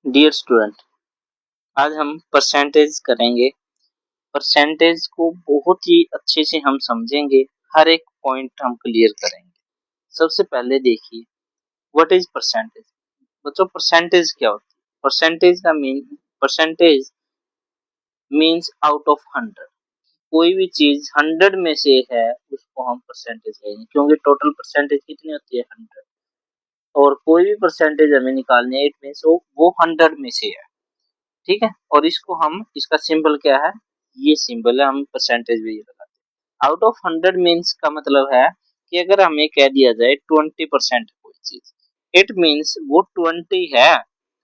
Dear student, आज हम percentage करेंगे। परसेंटेज को बहुत ही अच्छे से हम समझेंगे, हर एक पॉइंट हम क्लियर करेंगे। सबसे पहले देखिए, व्हाट इज परसेंटेज। बच्चों, परसेंटेज क्या होती है? Percentage means out of 100। कोई भी चीज 100 में से है उसको हम परसेंटेज कहेंगे, क्योंकि टोटल परसेंटेज कितनी होती है? 100। और कोई भी परसेंटेज हमें निकालनी है, इट मीन्स वो 100 में से है। ठीक है, और इसको हम, इसका सिंबल क्या है? ये सिंबल है, हम परसेंटेज भी लगाते हैं। आउट ऑफ 100 मीन्स का मतलब है कि अगर हमें कह दिया जाए 20% कोई चीज, इट मीन्स वो 20 है,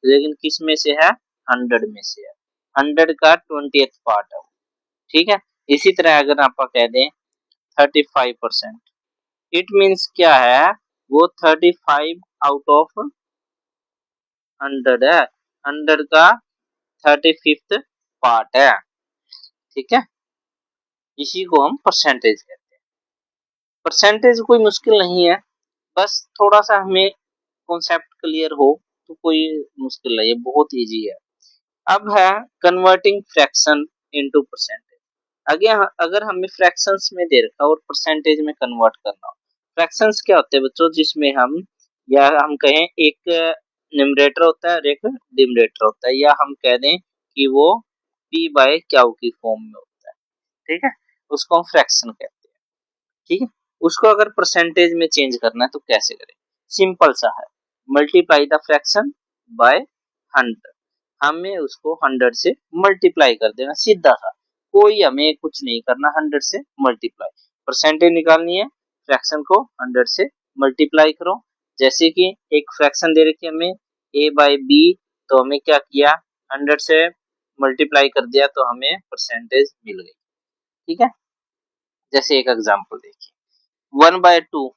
लेकिन किस में से है? 100 में से है। 100 का 20th पार्ट है वो। ठीक है, इसी तरह अगर आप कह दें 35%, इट मीन्स क्या है? वो 35 आउट ऑफ 100 है, 100 का 35th पार्ट है। ठीक है, इसी को हम परसेंटेज कहते हैं। परसेंटेज कोई मुश्किल नहीं है, बस थोड़ा सा हमें कॉन्सेप्ट क्लियर हो तो कोई मुश्किल नहीं है, बहुत इजी है। अब है कन्वर्टिंग फ्रैक्शन इनटू परसेंटेज। अगर अगर हमें फ्रैक्शंस में दे रखा और परसेंटेज में कन्वर्ट करना हो। फ्रैक्शंस क्या होते हैं बच्चों? जिसमें हम, या हम कहें एक न्यूमरेटर होता है और एक डिनोमिनेटर होता है, या हम कह दें कि वो p बाय क्यू की फॉर्म में होता है। ठीक है, उसको हम फ्रैक्शन कहते हैं। ठीक है, उसको अगर परसेंटेज में चेंज करना है तो कैसे करें? सिंपल सा है, मल्टीप्लाई द फ्रैक्शन बाय 100। हमें उसको 100 से मल्टीप्लाई कर देना, सीधा सा, कोई हमें कुछ नहीं करना। 100 से मल्टीप्लाई, परसेंटेज निकालनी है, फ्रैक्शन को 100 से मल्टीप्लाई करो। जैसे कि एक फ्रैक्शन दे रखी है हमें a बाय b, तो हमें क्या किया? 100 से मल्टीप्लाई कर दिया तो हमें परसेंटेज मिल गई। ठीक है, जैसे एक एग्जांपल देखिए, 1/2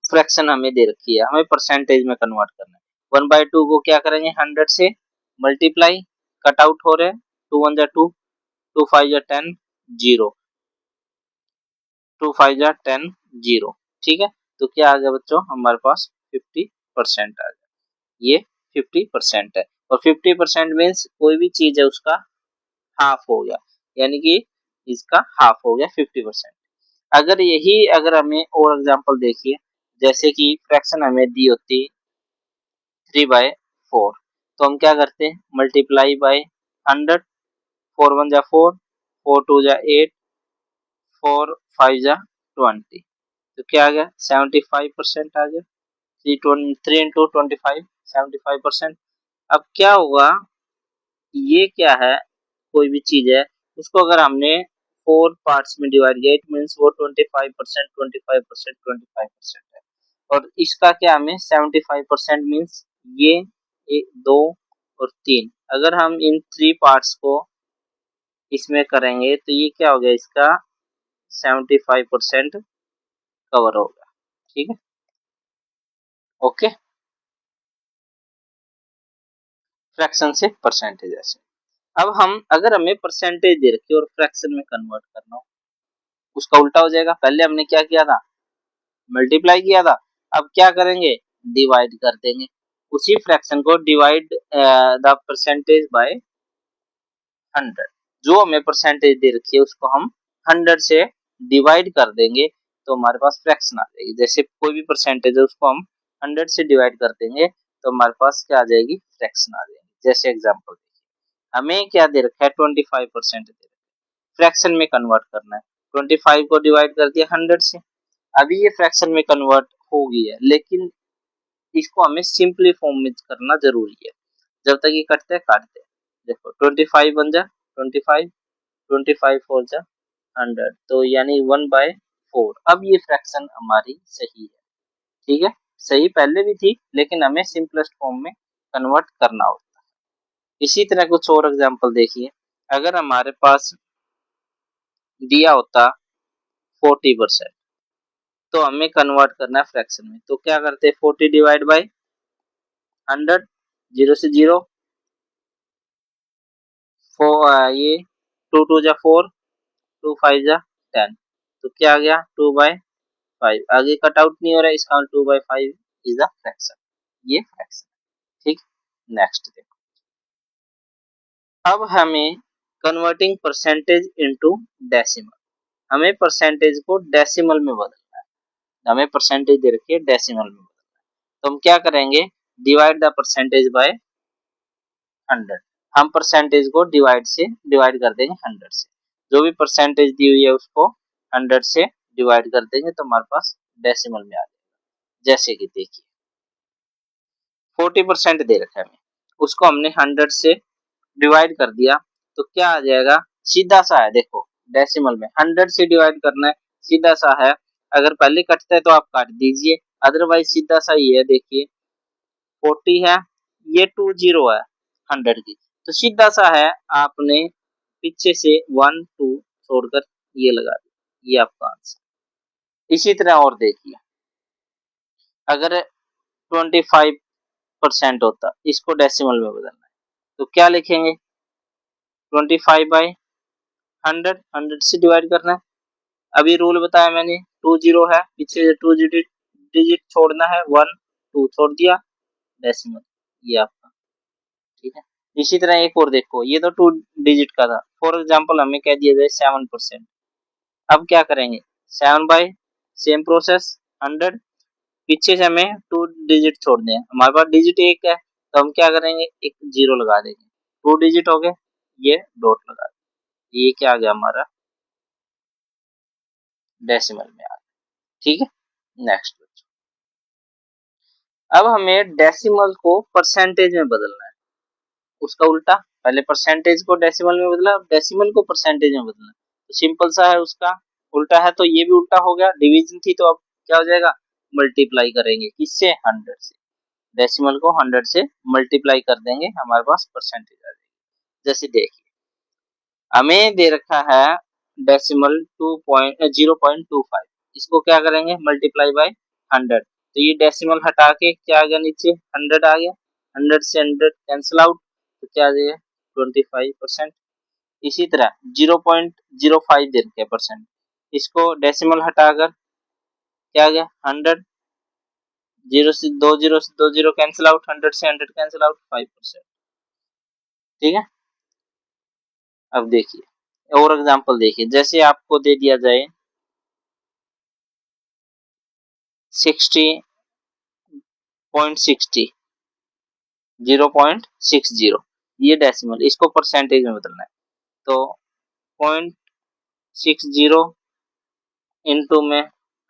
फ्रैक्शन हमें दे रखी है, हमें परसेंटेज में कन्वर्ट करना है। 1/2 को क्या करेंगे? 100 से मल्टीप्लाई, कट आउट हो रहे हैं, 2 1 जा 2, 2 5 जा 10, 0, 2 5 जा 10, 0। ठीक है, तो क्या आ गया बच्चों? हमारे पास 50% आ गया। ये 50% है, और 50% मीन्स कोई भी चीज है उसका हाफ हो गया, यानी कि इसका हाफ हो गया 50%। अगर यही, अगर हमें और एग्जांपल देखिए, जैसे कि फ्रैक्शन हमें दी होती 3/4, तो हम क्या करते हैं? मल्टीप्लाई बाय 100, 4 1 जा 4, 4 2 जा 8, 4 5 जा 20, तो क्या आ गया? 75% आ गया। 3 इंटू 25, 75%। अब क्या होगा? ये क्या है? कोई भी चीज है, उसको अगर हमने 4 पार्ट्स में डिवाइड किया, इट मीन्स वो 25%, 25%, 25% है। और इसका क्या, हमें 75% मीन्स ये 1 2 और 3, अगर हम इन 3 पार्ट्स को इसमें करेंगे तो ये क्या हो गया? इसका 75% कवर होगा। ठीक है, ओके। फ्रैक्शन से परसेंटेज ऐसे। अब हम, अगर हमें परसेंटेज दे रखी और फ्रैक्शन में कन्वर्ट करना हो, उसका उल्टा हो जाएगा। पहले हमने क्या किया था? मल्टीप्लाई किया था। अब क्या करेंगे? डिवाइड कर देंगे। उसी फ्रैक्शन को डिवाइड द परसेंटेज बाय 100। जो हमें परसेंटेज दे रखी है उसको हम 100 से डिवाइड कर देंगे, तो हमारे पास फ्रैक्शन आ जाएगी। जैसे कोई भी परसेंटेज है उसको हम 100 से डिवाइड कर देंगे तो हमारे पास क्या आ जाएगी? फ्रैक्शन आ जाएगी। जैसे एग्जाम्पल देखिए, हमें क्या दे रखा है? 25% दे रखा है, फ्रैक्शन में कन्वर्ट करना है। 25 को डिवाइड कर दिया 100 से, अभी ये फ्रैक्शन में कन्वर्ट हो गई है, लेकिन इसको हमें सिंपली फॉर्म में करना जरूरी है। जब तक ये कटते हैं काटते हैं। देखो 25 बन जा 25, 25 4 जा 100, तो यानी 1/4। अब ये फ्रैक्शन हमारी सही है। ठीक है, सही पहले भी थी, लेकिन हमें सिंपलेस्ट फॉर्म में कन्वर्ट करना होता है। इसी तरह कुछ और एग्जांपल देखिए, अगर हमारे पास दिया होता 40%, तो हमें कन्वर्ट करना है फ्रैक्शन में, तो क्या करते हैं? 40 डिवाइड बाय 100, 0 से 0, ये 2 2 जा 4, 2 5 जा 10, तो क्या आ गया? 2/5। आगे कट आउट नहीं हो रहा है, इसका 2/5 इज द फ्रैक्शन। ये फ्रैक्शन। ठीक, नेक्स्ट देखो, अब हमें कन्वर्टिंग परसेंटेज इनटू डेसिमल, हमें परसेंटेज को डेसिमल में बदलना है, हमें परसेंटेज दे रखी है डेसिमल में बदलना है। तो हम क्या करेंगे, डिवाइड द परसेंटेज बाय 100, हम परसेंटेज को डिवाइड कर देंगे 100 से, जो भी परसेंटेज दी हुई है उसको 100 से डिवाइड कर देंगे तो हमारे पास डेसिमल में आ जाएगा। जैसे कि देखिए 40% दे रखा है हमें, उसको हमने 100 से डिवाइड कर दिया तो क्या आ जाएगा, सीधा सा है, देखो डेसिमल में 100 से डिवाइड करना है, सीधा सा है, अगर पहले कटता है तो आप काट दीजिए, अदरवाइज सीधा सा ये है, देखिए 40 है, ये 20 है 100 की, तो सीधा सा है, आपने पीछे से 1 2 छोड़कर ये लगा दिया, ये आपका आंसर। इसी तरह और देखिए, अगर 25% होता, इसको डेसिमल में बदलना है तो क्या लिखेंगे, 25/100, 100 से डिवाइड करना है, अभी रूल बताया मैंने, 20 है, पीछे से 2 डिजिट डिजिट छोड़ना है, 1 2 छोड़ दिया, डेसिमल, ये आपका, ठीक है। इसी तरह एक और देखो, ये तो 2 डिजिट का था, फॉर एग्जांपल हमें कह दिया जाए 7%, अब क्या करेंगे, 7 बाय सेम प्रोसेस 100, पीछे से हमें 2 डिजिट छोड़ने हैं, हमारे पास डिजिट एक है तो हम क्या करेंगे, एक जीरो लगा देंगे, 2 डिजिट हो गए, ये डॉट लगा देंगे, ये क्या आ गया हमारा, डेसिमल में आ गया, ठीक है। नेक्स्ट, अब हमें डेसिमल को परसेंटेज में बदलना है, उसका उल्टा, पहले परसेंटेज को डेसिमल में बदला, अब डेसिमल को परसेंटेज में बदलना है, तो सिंपल सा है, उसका उल्टा है तो ये भी उल्टा हो गया, डिवीजन थी तो अब क्या हो जाएगा, मल्टीप्लाई करेंगे किससे, 100 से, डेसिमल को 100 से मल्टीप्लाई कर देंगे, हमारे पास परसेंटेज आ जाएगी। जैसे देखिए हमें दे रखा है डेसिमल 0.25, इसको क्या करेंगे, मल्टीप्लाई बाय 100, तो ये डेसिमल हटा के क्या आ गया, नीचे 100 आ गया, 100 से 100 कैंसिल आउट, तो क्या आ जाएगा 25%। इसी तरह 0.05 दे रखे परसेंट, इसको डेसिमल हटाकर क्या आ गया 100, जीरो से दो जीरो कैंसिल आउट, 100 से 100 कैंसिल आउट, 5%, ठीक है। अब देखिए और एग्जांपल देखिए, जैसे आपको दे दिया जाए 60.60, 0.60, ये डेसिमल, इसको परसेंटेज में बदलना है, तो 0.60 इंटू में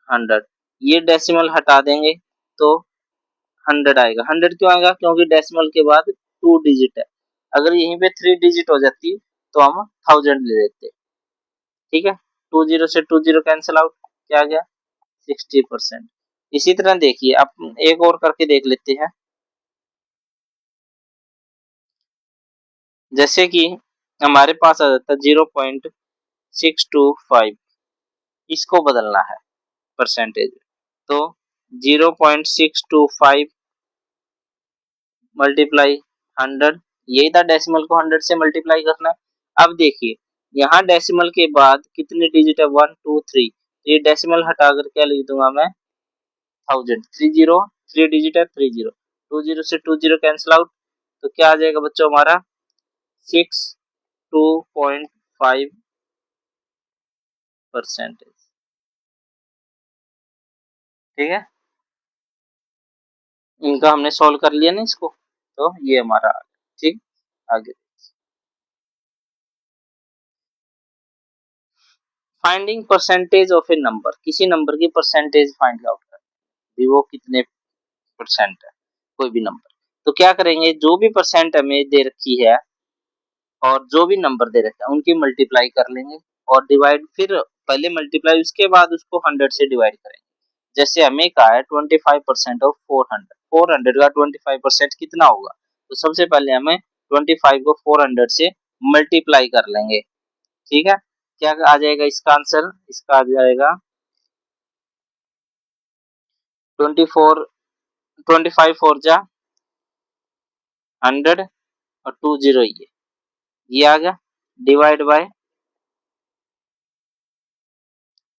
100, ये डेसिमल हटा देंगे तो 100 आएगा, 100 क्यों आएगा, क्योंकि डेसिमल के बाद 2 डिजिट है, अगर यहीं पे 3 डिजिट हो जाती तो हम 1000 ले लेते, ठीक है, 20 से 20 कैंसिल आउट, क्या आ गया 60%। इसी तरह देखिए आप एक और करके देख लेते हैं, जैसे कि हमारे पास आ जाता है 0.625, इसको बदलना है परसेंटेज, तो 0.625 मल्टीप्लाई 100, यही था, डेसिमल को 100 से मल्टीप्लाई करना है। अब देखिए यहाँ डेसिमल के बाद कितने डिजिट है, 1 2 3, ये डेसिमल हटाकर क्या लिख दूंगा मैं, 1000, 30, 3 डिजिट है 30, 20 से 20 कैंसिल आउट, तो क्या आ जाएगा बच्चों हमारा 62.5%, ठीक है, इनका हमने सॉल्व कर लिया ना इसको, तो ये हमारा आ गया, ठीक। आगे finding percentage of A number, किसी नंबर की परसेंटेज फाइंड आउट करनी, वो कितने परसेंट है, कोई भी नंबर, तो क्या करेंगे, जो भी परसेंट हमें दे रखी है और जो भी नंबर दे रखा है उनकी मल्टीप्लाई कर लेंगे और डिवाइड, फिर पहले मल्टीप्लाई उसके बाद उसको 100 से डिवाइड करेंगे। जैसे हमें कहा है 25% ऑफ 400, 400 का 25% कितना होगा, तो सबसे पहले हमें 25 को 400 से मल्टीप्लाई कर लेंगे, ठीक है। क्या आ जाएगा इसका आंसर, इसका आ जाएगा 24, 25 फोर जा 100 और 20, ये आ गया, डिवाइड बाय,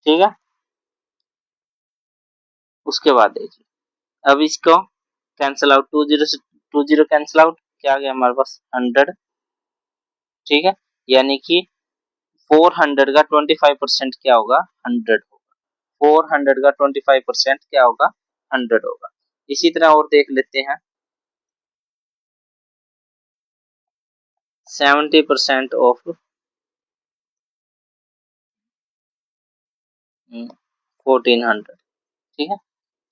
ठीक है। उसके बाद देखिए अब इसको कैंसिल आउट, 20 से 20 कैंसिल आउट, क्या आ गया हमारे पास 100, ठीक है, यानी कि 400 का 25% क्या होगा, 100 होगा। 400 का 25% क्या होगा, 100 होगा। इसी तरह और देख लेते हैं, 70% ऑफ 1400। ठीक है,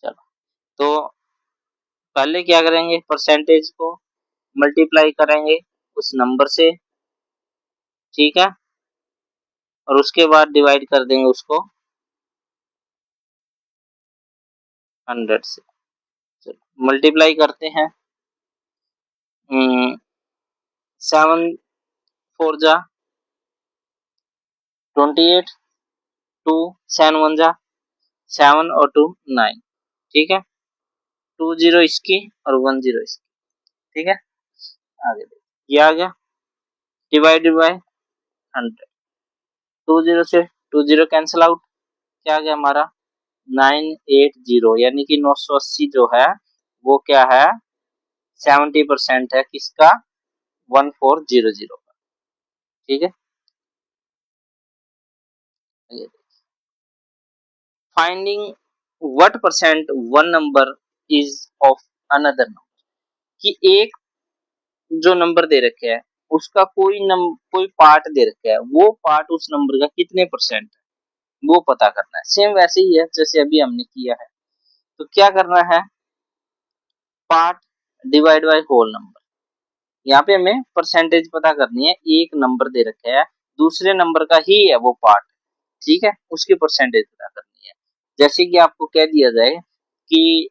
चलो तो पहले क्या करेंगे, परसेंटेज को मल्टीप्लाई करेंगे उस नंबर से, ठीक है, और उसके बाद डिवाइड कर देंगे उसको 100 से। चलो मल्टीप्लाई करते हैं, 7 4 जा 28, 2 7 1 जा 7 और 2 9। ठीक है, 2 0 इसकी और 1 0 इसकी। ठीक है, आगे ये आ गया, डिवाइडेड बाय 100। 2 0 से 2 0 कैंसिल आउट, क्या आ गया हमारा 980, यानी कि 980 जो है वो क्या है, 70% है किसका, 1400 का। ठीक है, finding what percent one number is of another number, कि एक जो नंबर दे रखे है उसका कोई पार्ट दे रखा है, वो पार्ट उस नंबर का कितने परसेंट है वो पता करना है। सेम वैसे ही है जैसे अभी हमने किया है। तो क्या करना है, part divide by whole number. यहाँ पे हमें परसेंटेज पता करनी है, एक नंबर दे रखा है, दूसरे नंबर का ही है वो पार्ट, ठीक है, उसकी परसेंटेज पता करनी है। जैसे कि आपको कह दिया जाए कि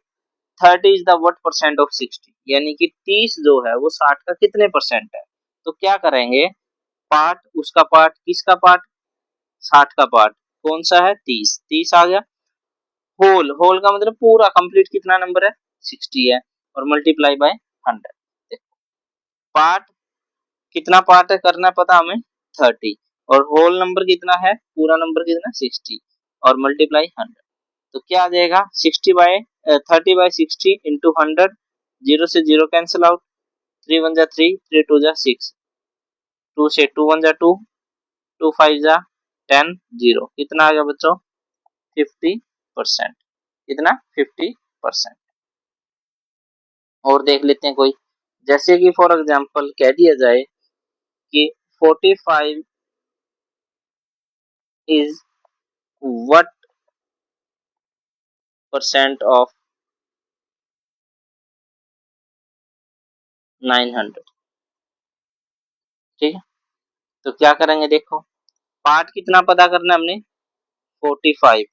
30 is the what percent of 60, यानी कि 30 जो है वो 60 का कितने परसेंट है। तो क्या करेंगे, पार्ट, उसका पार्ट, किसका पार्ट, 60 का पार्ट कौन सा है, 30, 30 आ गया। होल, होल का मतलब पूरा कंप्लीट कितना नंबर है, 60 है, और मल्टीप्लाई बाय 100। पार्ट कितना पार्ट है करना पता हमें, 30, और होल नंबर कितना है, पूरा नंबर कितना, 60, और मल्टीप्लाई 100। तो क्या आ जाएगा, 30/60 इंटू 100, 0 से 0 कैंसिल आउट, 3 1 जा 3, 3 2 जा 6, 2 से 2 1 जा 2, 2 5 जा 10, 0, कितना आ गया बच्चों, 50%। कितना, 50%। और देख लेते हैं कोई, जैसे कि फॉर एग्जांपल कह दिया जाए कि 45 इज व्हाट परसेंट ऑफ 900। ठीक है, तो क्या करेंगे, देखो पार्ट कितना पता करना है हमने, 45,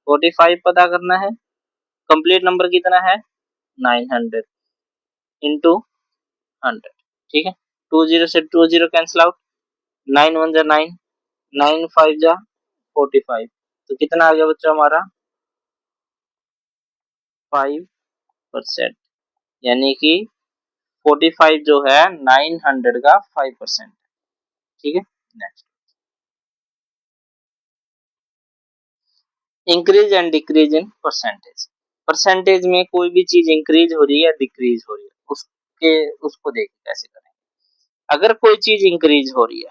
45 पता करना है, कंप्लीट नंबर कितना है, 900 इंटू 100। ठीक है, 2 0 से 2 0 कैंसिल आउट, 9 1 जा 9, 9 5 जा 45, तो कितना आ गया बच्चा हमारा, 5%, यानी कि 45 जो है 900 का 5%। ठीक है, next, increase and decrease in percentage. Percentage में कोई भी चीज इंक्रीज हो रही है, डिक्रीज हो रही है, उसको देख कैसे करें। अगर कोई चीज इंक्रीज हो रही है,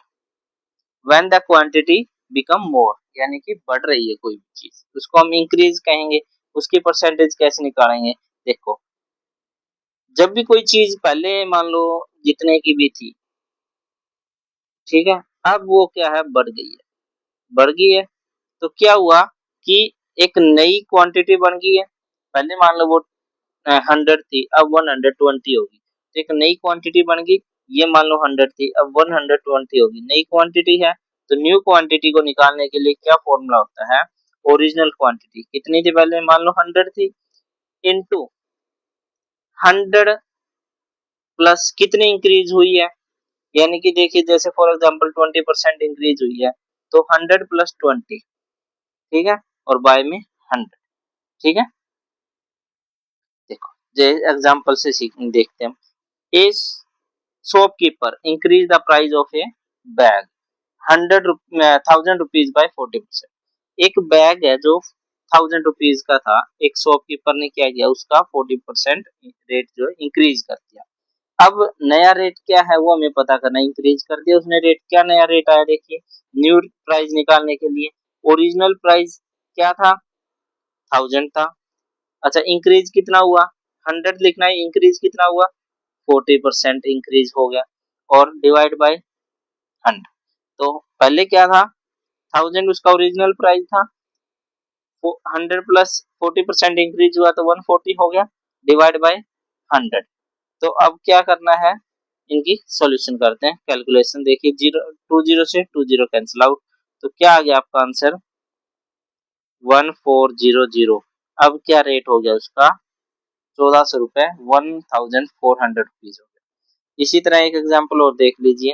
when the quantity become more, यानी कि बढ़ रही है कोई भी चीज, उसको हम इंक्रीज कहेंगे। उसकी परसेंटेज कैसे निकालेंगे, देखो जब भी कोई चीज पहले मान लो जितने की भी थी, ठीक है, अब वो क्या है, बढ़ गई है, बढ़ गई है, तो क्या हुआ कि एक नई क्वांटिटी बन गई है। पहले मान लो वो 100 थी, अब 120 होगी, तो एक नई क्वांटिटी बन गई। ये मान लो 100 थी, अब 120 होगी, नई क्वांटिटी है। तो न्यू क्वांटिटी को निकालने के लिए क्या फॉर्मूला होता है, ओरिजिनल क्वांटिटी कितनी थी पहले, मान लो 100 थी, इनटू 100 प्लस कितनी इंक्रीज हुई है, यानी कि देखिए जैसे फॉर एग्जांपल 20% इंक्रीज हुई है, तो 100 प्लस 20, ठीक है, और बाय में 100। ठीक है, देखो जे एग्जांपल से देखते हैं, इस shopkeeper increase the price of a bag 1000 rupees by 40%। एक बैग है जो 1000 रुपीज का था, एक शॉपकीपर ने क्या किया, उसका 40% रेट जो है इंक्रीज कर दिया। अब नया रेट क्या है वो हमें पता करना है। इंक्रीज कर दिया उसने रेट, क्या नया रेट आया देखिए, न्यू प्राइस निकालने के लिए ओरिजिनल प्राइस क्या था, 1000 था। अच्छा इंक्रीज कितना हुआ, 100 लिखना है, इंक्रीज कितना हुआ, 40% इंक्रीज हो गया, और डिवाइड बाय 100। तो पहले क्या था, 1000 उसका ओरिजिनल प्राइस था, 100 प्लस 40% इंक्रीज हुआ तो 140 हो गया, डिवाइड बाय 100। तो अब क्या करना है, इनकी सॉल्यूशन करते हैं, कैलकुलेशन देखिए, 20 से 20 कैंसिल आउट, तो क्या आ गया आपका आंसर, 1400। अब क्या रेट हो गया उसका, 1400 रुपए, 1400 रुपीज हो गया। इसी तरह एक एग्जांपल और देख लीजिए,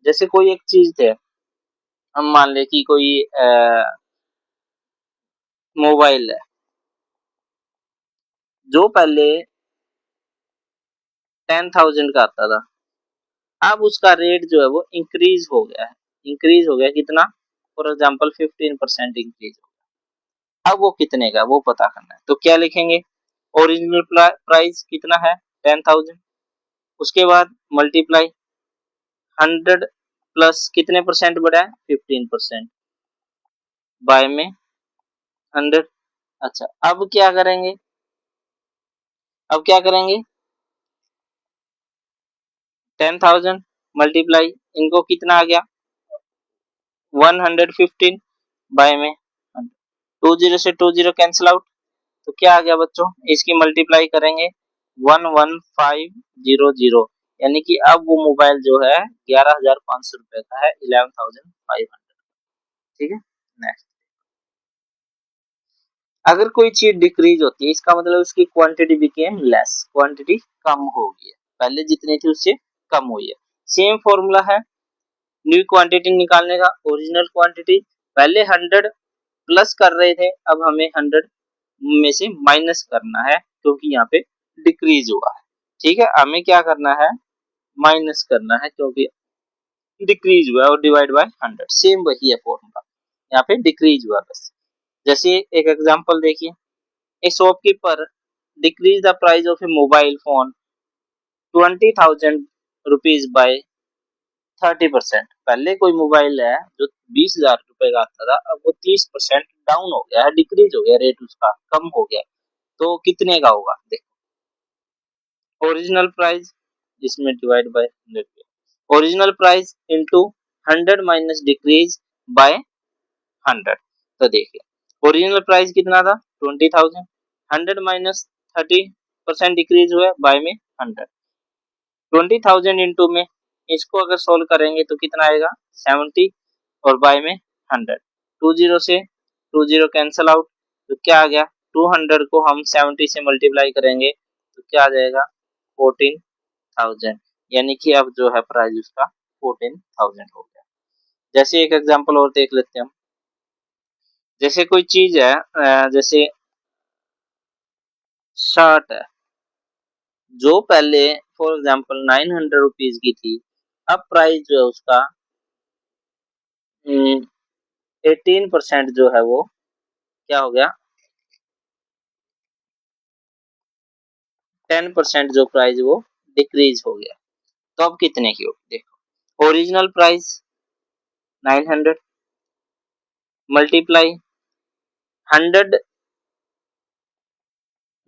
जैसे कोई एक चीज थे, हम मान ले कि कोई मोबाइल है जो पहले 10,000 का आता था, अब उसका रेट जो है वो इंक्रीज हो गया है, इंक्रीज हो गया कितना, फॉर एग्जांपल 15% इंक्रीज हो गया। अब वो कितने का वो पता करना है, तो क्या लिखेंगे, ओरिजिनल प्राइस कितना है 10,000, उसके बाद मल्टीप्लाई 100 प्लस कितने परसेंट बढ़ा है 15%, बाय में 100। अच्छा अब क्या करेंगे, अब क्या करेंगे, 10,000 मल्टीप्लाई इनको कितना आ गया 115, बाय में 20 से 20 कैंसिल आउट, तो क्या आ गया बच्चों, इसकी मल्टीप्लाई करेंगे 11500, यानी कि अब वो मोबाइल जो है 11,500 रुपए का है, 11,500। ठीक है, नेक्स्ट, अगर कोई चीज डिक्रीज होती है इसका मतलब उसकी क्वांटिटी बिकेम लेस, क्वांटिटी कम हो गई है, पहले जितनी थी उससे कम हुई है। सेम फॉर्मूला है न्यू क्वांटिटी निकालने का, ओरिजिनल क्वांटिटी पहले 100 प्लस कर रहे थे, अब हमें 100 में से माइनस करना है क्योंकि यहाँ पे डिक्रीज हुआ है। ठीक है, हमें क्या करना है, माइनस करना है क्योंकि डिक्रीज हुआ है, और डिवाइड बाय 100, सेम वही है फॉर्मूला, यहाँ पे डिक्रीज हुआ बस। जैसे एक एग्जांपल देखिए, a shopkeeper decrease the price of a mobile phone 20,000 rupees by 30%। पहले कोई मोबाइल है जो 20,000 रुपए का आता था, अब वो 30% डाउन हो गया है, डिक्रीज हो गया, रेट उसका कम हो गया, तो कितने का होगा देखो, ओरिजिनल प्राइस इसमें divide by 100, original price into 100 minus decrease by 100। तो देखिए ओरिजिनल प्राइस कितना था 20,000, 100 माइनस 30% डिक्रीज हुआ बाय में 100, 20,000 इंटू में इसको अगर सोल्व करेंगे तो कितना आएगा 70, और बाय में 100, 20 से 20 कैंसिल आउट, तो क्या आ गया 200 को हम 70 से मल्टीप्लाई करेंगे तो क्या आ जाएगा 14,000, यानी कि अब जो है प्राइस उसका 14,000 हो गया। जैसे एक एग्जांपल और देख लेते हैं हम, जैसे कोई चीज है जैसे शर्ट है जो पहले फॉर एग्जांपल 900 रुपीज की थी, अब प्राइस जो है उसका 18% जो है वो क्या हो गया, 10% जो प्राइस वो डिक्रीज हो गया, तो अब कितने की होगी देखो, original price 900 multiply 100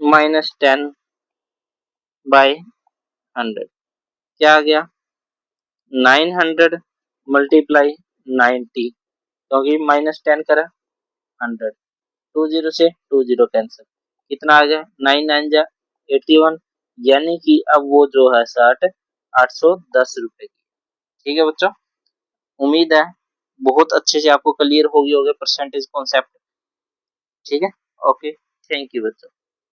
minus 10 by 100, क्या आ गया 900 मल्टीप्लाई 90, क्योंकि माइनस 10 करा 100, 20 से 20 कैंसिल, कितना आ गया 9 9 जा 81, यानी कि अब वो जो है शर्ट 810 रुपए की। ठीक है बच्चों, उम्मीद है बहुत अच्छे से आपको क्लियर हो गया होगा परसेंटेज कॉन्सेप्ट। ठीक है, ओके, थैंक यू बच्चों।